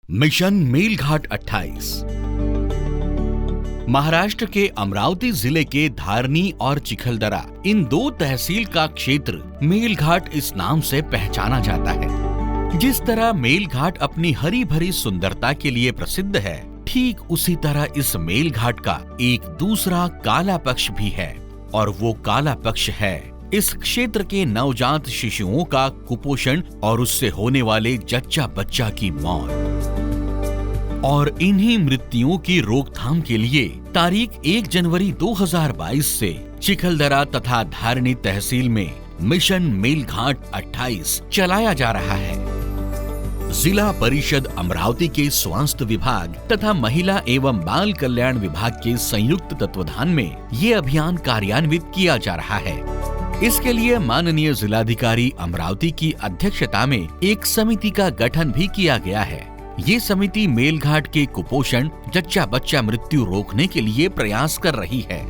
Mission Melghat 28 Maharashtra के अमरावती जिले के धारनी और चिखलदरा इन दो तहसील का क्षेत्र मेलघाट इस नाम से पहचाना जाता है। जिस तरह मेलघाट अपनी हरी भरी सुंदरता के लिए प्रसिद्ध है, ठीक उसी तरह इस मेलघाट का एक दूसरा काला पक्ष भी है, और वो काला पक्ष है इस क्षेत्र के नवजात शिशुओं का कुपोषण और उससे होने वाले जच्चा बच्चा की मौत। और इन्हीं मृत्युओं की रोकथाम के लिए तारीख 1 जनवरी 2022 से चिखलदरा तथा धारनी तहसील में मिशन मेलघाट 28 चलाया जा रहा है। जिला परिषद अमरावती के स्वास्थ्य विभाग तथा महिला एवं बाल कल्याण विभाग के संयुक्त तत्वाधान में ये अभियान कार्यान्वित किया जा रहा है। इसके लिए माननीय जिलाधिकारी अमरावती की अध्यक्षता में एक समिति का गठन भी किया गया है। ये समिति मेलघाट के कुपोषण जच्चा बच्चा मृत्यु रोकने के लिए प्रयास कर रही है।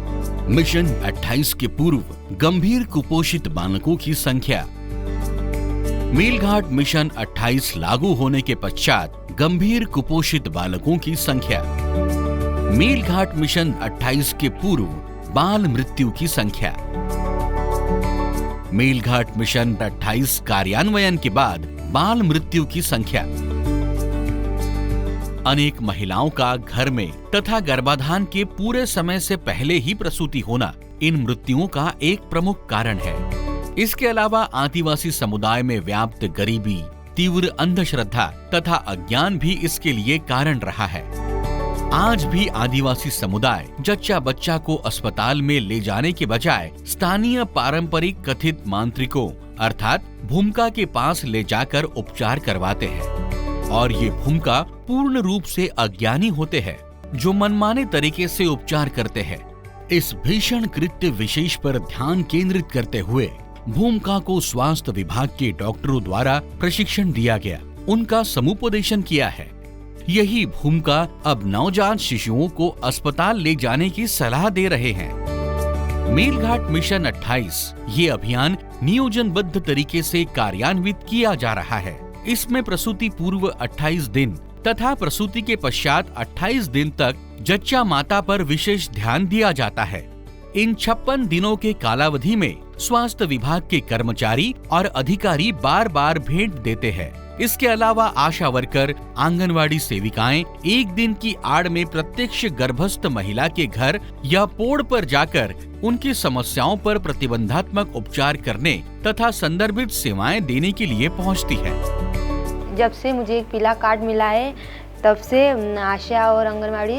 मिशन 28 के पूर्व गंभीर कुपोषित बालकों की संख्या। मेलघाट मिशन 28 लागू होने के पश्चात गंभीर कुपोषित बालकों की संख्या। मेलघाट मिशन 28 के पूर्व बाल मृत्यु की संख्या। मेलघाट मिशन 28 कार्यान्वयन के बाद बाल मृत्यु की संख्या। अनेक महिलाओं का घर में तथा गर्भाधान के पूरे समय से पहले ही प्रसूति होना इन मृत्युओं का एक प्रमुख कारण है। इसके अलावा आदिवासी समुदाय में व्याप्त गरीबी, तीव्र अंधश्रद्धा तथा अज्ञान भी इसके लिए कारण रहा है। आज भी आदिवासी समुदाय जच्चा बच्चा को अस्पताल में ले जाने के बजाय स्थानीय पारंपरिक कथित मांत्रिकों अर्थात भूमिका के पास ले जाकर उपचार करवाते हैं, और ये भूमिका पूर्ण रूप से अज्ञानी होते हैं जो मनमाने तरीके से उपचार करते हैं। इस भीषण कृत्य विशेष पर ध्यान केंद्रित करते हुए भूमिका को स्वास्थ्य विभाग के डॉक्टरों द्वारा प्रशिक्षण दिया गया, उनका समुपदेशन किया है। यही भूमिका अब नवजात शिशुओं को अस्पताल ले जाने की सलाह दे रहे हैं। मेलघाट मिशन 28 ये अभियान नियोजनबद्ध तरीके से कार्यान्वित किया जा रहा है। इसमें प्रसूति पूर्व 28 दिन तथा प्रसूति के पश्चात 28 दिन तक जच्चा माता पर विशेष ध्यान दिया जाता है। इन 56 दिनों के कालावधि में स्वास्थ्य विभाग के कर्मचारी और अधिकारी बार बार भेंट देते हैं। इसके अलावा आशा वर्कर, आंगनवाड़ी सेविकाएं एक दिन की आड़ में प्रत्यक्ष गर्भस्थ महिला के घर या पोड़ पर जाकर उनकी समस्याओं पर प्रतिबंधात्मक उपचार करने तथा संदर्भित सेवाएं देने के लिए पहुंचती है। जब से मुझे एक पीला कार्ड मिला है, तब से आशा और आंगनवाड़ी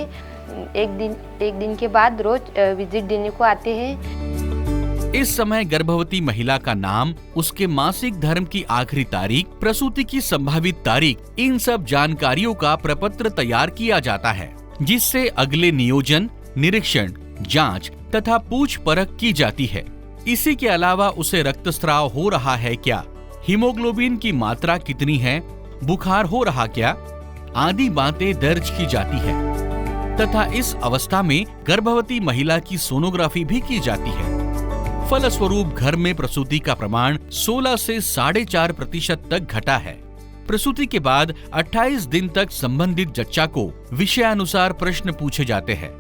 एक दिन के बाद रोज विजिट देने को आते हैं। इस समय गर्भवती महिला का नाम, उसके मासिक धर्म की आखिरी तारीख, प्रसूति की संभावित तारीख, इन सब जानकारियों का प्रपत्र तैयार किया जाता है, जिससे अगले नियोजन, निरीक्षण, जांच तथा पूछ परख की जाती है। इसी के अलावा उसे रक्तस्राव हो रहा है क्या, हीमोग्लोबिन की मात्रा कितनी है, बुखार हो रहा क्या, आदि बातें दर्ज की जाती है तथा इस अवस्था में गर्भवती महिला की सोनोग्राफी भी की जाती है। फलस्वरूप घर में प्रसूति का प्रमाण 16 से 4.5% तक घटा है। प्रसूति के बाद 28 दिन तक संबंधित जच्चा को विषयानुसार प्रश्न पूछे जाते हैं।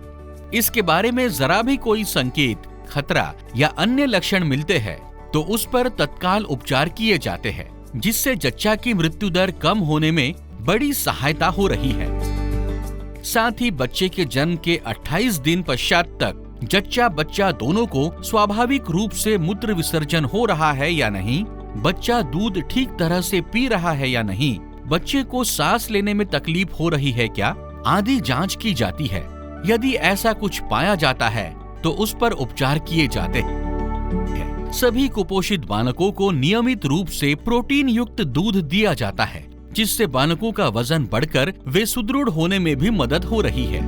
इसके बारे में जरा भी कोई संकेत, खतरा या अन्य लक्षण मिलते हैं तो उस पर तत्काल उपचार किए जाते हैं, जिससे जच्चा की मृत्यु दर कम होने में बड़ी सहायता हो रही है। साथ ही बच्चे के जन्म के 28 दिन पश्चात तक जच्चा बच्चा दोनों को स्वाभाविक रूप से मूत्र विसर्जन हो रहा है या नहीं, बच्चा दूध ठीक तरह से पी रहा है या नहीं, बच्चे को सांस लेने में तकलीफ हो रही है क्या, आदि जांच की जाती है। यदि ऐसा कुछ पाया जाता है तो उस पर उपचार किए जाते हैं। सभी कुपोषित बालकों को नियमित रूप से प्रोटीन युक्त दूध दिया जाता है, जिससे बालकों का वजन बढ़कर वे सुदृढ़ होने में भी मदद हो रही है।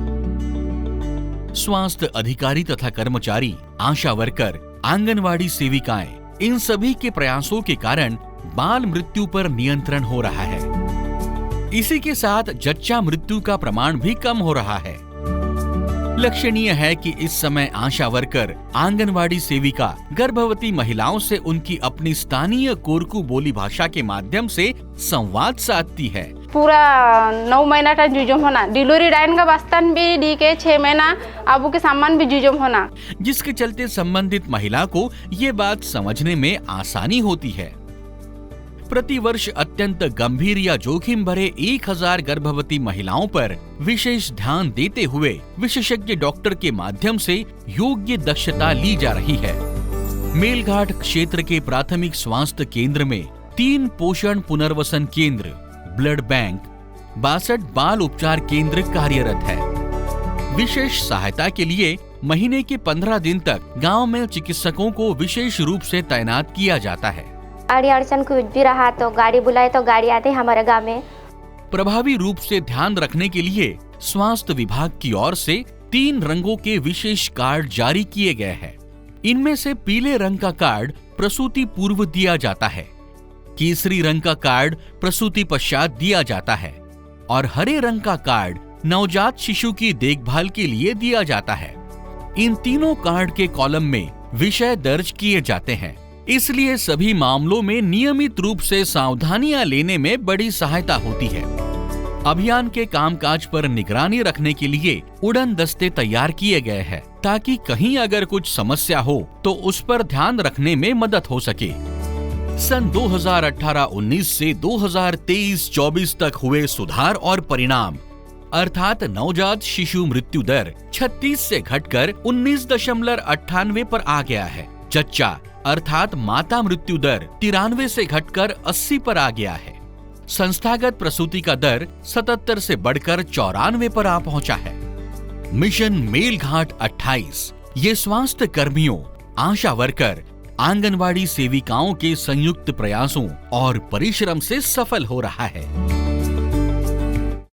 स्वास्थ्य अधिकारी तथा कर्मचारी, आशा वर्कर, आंगनवाड़ी सेविकाएं, इन सभी के प्रयासों के कारण बाल मृत्यु पर नियंत्रण हो रहा है। इसी के साथ जच्चा मृत्यु का प्रमाण भी कम हो रहा है। लक्षणीय है कि इस समय आशा वर्कर, आंगनवाड़ी सेविका गर्भवती महिलाओं से उनकी अपनी स्थानीय कोरकू बोली भाषा के माध्यम से संवाद साधती है पूरा 9 महीना टा जुजम होना डिलीवरी डाइन का बस्तान भी डी के 6 महीना अबू के सामान भी जुजम होना, जिसके चलते संबंधित महिला को ये बात समझने में आसानी होती है। प्रतिवर्ष अत्यंत गंभीर या जोखिम भरे 1000 गर्भवती महिलाओं पर विशेष ध्यान देते हुए विशेषज्ञ डॉक्टर के माध्यम से योग्य दक्षता ली जा रही है। मेलघाट क्षेत्र के प्राथमिक स्वास्थ्य केंद्र में 3 पोषण पुनर्वसन केंद्र, ब्लड बैंक, 62 बाल उपचार केंद्र कार्यरत है। विशेष सहायता के लिए महीने के 15 दिन तक गांव में चिकित्सकों को विशेष रूप से तैनात किया जाता है। गाड़ी अड़चन कुछ भी रहा तो गाड़ी बुलाए तो गाड़ी आते हमारे गांव में। प्रभावी रूप से ध्यान रखने के लिए स्वास्थ्य विभाग की ओर से 3 रंगों के विशेष कार्ड जारी किए गए हैं। इनमें से पीले रंग का कार्ड प्रसूति पूर्व दिया जाता है, केसरी रंग का कार्ड प्रसूति पश्चात दिया जाता है और हरे रंग का कार्ड नवजात शिशु की देखभाल के लिए दिया जाता है। इन तीनों कार्ड के कॉलम में विषय दर्ज किए जाते हैं, इसलिए सभी मामलों में नियमित रूप से सावधानियां लेने में बड़ी सहायता होती है। अभियान के कामकाज पर निगरानी रखने के लिए उड़न दस्ते तैयार किए गए हैं, ताकि कहीं अगर कुछ समस्या हो तो उस पर ध्यान रखने में मदद हो सके। सन 2018-19 से 2023-24 तक हुए सुधार और परिणाम, अर्थात नवजात शिशु मृत्यु दर 36 से घटकर 19.98 पर आ गया है। जच्चा अर्थात माता मृत्यु दर 93 से घटकर 80 पर आ गया है। संस्थागत प्रसूति का दर 77 से बढ़कर 94 पर आ पहुंचा है। मिशन मेलघाट 28 ये स्वास्थ्य कर्मियों, आशा वर्कर, आंगनवाड़ी सेविकाओं के संयुक्त प्रयासों और परिश्रम से सफल हो रहा है।